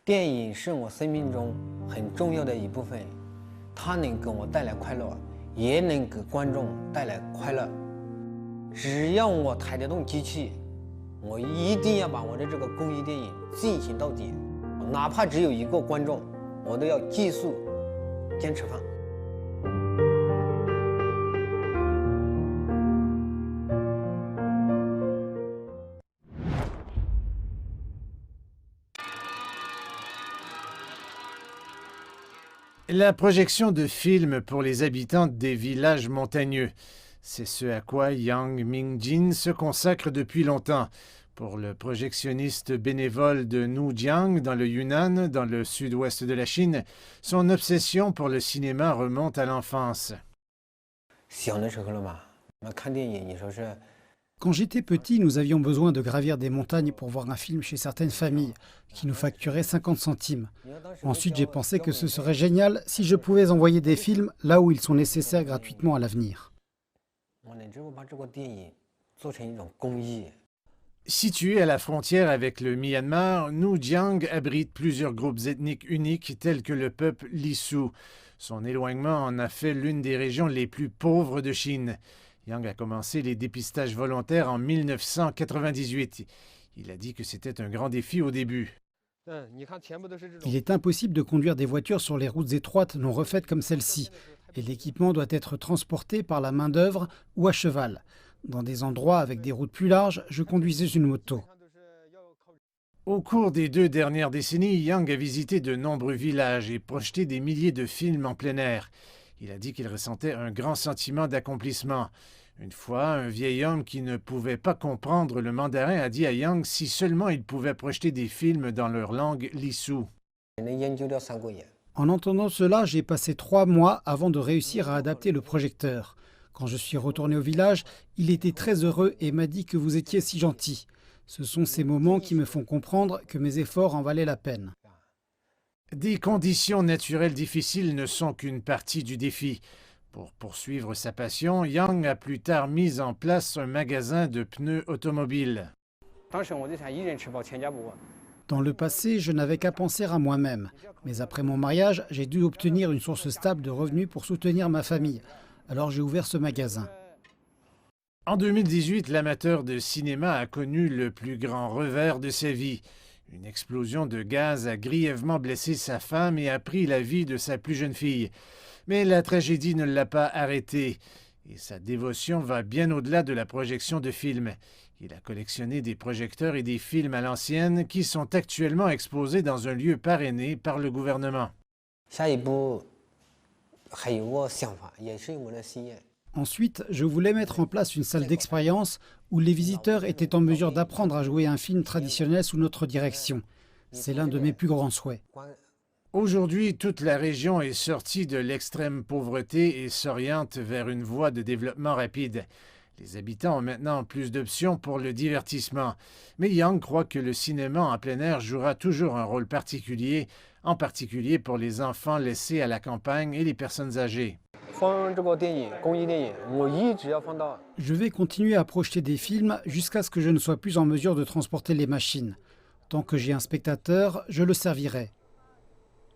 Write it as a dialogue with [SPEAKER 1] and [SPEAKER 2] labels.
[SPEAKER 1] 电影是我生命中很重要的一部分，它能给我带来快乐，也能给观众带来快乐。只要我抬得动机器，我一定要把我的这个公益电影进行到底，哪怕只有一个观众，我都要继续坚持放。
[SPEAKER 2] La projection de films pour les habitants des villages montagneux. C'est ce à quoi Yang Mingjin se consacre depuis longtemps. Pour le projectionniste bénévole de Nujiang, dans le Yunnan, dans le sud-ouest de la Chine, son obsession pour le cinéma remonte à l'enfance.
[SPEAKER 3] Quand j'étais petit, nous avions besoin de gravir des montagnes pour voir un film chez certaines familles, qui nous facturaient 50 centimes. Ensuite, j'ai pensé que ce serait génial si je pouvais envoyer des films là où ils sont nécessaires gratuitement à l'avenir.
[SPEAKER 2] Situé à la frontière avec le Myanmar, Nujiang abrite plusieurs groupes ethniques uniques tels que le peuple Lisu. Son éloignement en a fait l'une des régions les plus pauvres de Chine. Yang a commencé les dépistages volontaires en 1998. Il a dit que c'était un grand défi au début.
[SPEAKER 3] Il est impossible de conduire des voitures sur les routes étroites non refaites comme celle-ci, et l'équipement doit être transporté par la main-d'œuvre ou à cheval. Dans des endroits avec des routes plus larges, je conduisais une moto.
[SPEAKER 2] Au cours des 2 dernières décennies, Yang a visité de nombreux villages et projeté des milliers de films en plein air. Il a dit qu'il ressentait un grand sentiment d'accomplissement. Une fois, un vieil homme qui ne pouvait pas comprendre le mandarin a dit à Yang si seulement il pouvait projeter des films dans leur langue Lisu.
[SPEAKER 3] En entendant cela, j'ai passé 3 mois avant de réussir à adapter le projecteur. Quand je suis retourné au village, il était très heureux et m'a dit que vous étiez si gentil. Ce sont ces moments qui me font comprendre que mes efforts en valaient la peine.
[SPEAKER 2] Des conditions naturelles difficiles ne sont qu'une partie du défi. Pour poursuivre sa passion, Yang a plus tard mis en place un magasin de pneus automobiles.
[SPEAKER 3] Dans le passé, je n'avais qu'à penser à moi-même. Mais après mon mariage, j'ai dû obtenir une source stable de revenus pour soutenir ma famille. Alors j'ai ouvert ce magasin.
[SPEAKER 2] En 2018, l'amateur de cinéma a connu le plus grand revers de sa vie. Une explosion de gaz a grièvement blessé sa femme et a pris la vie de sa plus jeune fille. Mais la tragédie ne l'a pas arrêté. Et sa dévotion va bien au-delà de la projection de films. Il a collectionné des projecteurs et des films à l'ancienne qui sont actuellement exposés dans un lieu parrainé par le gouvernement.
[SPEAKER 3] Ensuite, je voulais mettre en place une salle d'expérience où les visiteurs étaient en mesure d'apprendre à jouer un film traditionnel sous notre direction. C'est l'un de mes plus grands souhaits.
[SPEAKER 2] Aujourd'hui, toute la région est sortie de l'extrême pauvreté et s'oriente vers une voie de développement rapide. Les habitants ont maintenant plus d'options pour le divertissement. Mais Yang croit que le cinéma en plein air jouera toujours un rôle particulier, en particulier pour les enfants laissés à la campagne et les personnes âgées.
[SPEAKER 3] Je vais continuer à projeter des films jusqu'à ce que je ne sois plus en mesure de transporter les machines. Tant que j'ai un spectateur, je le servirai.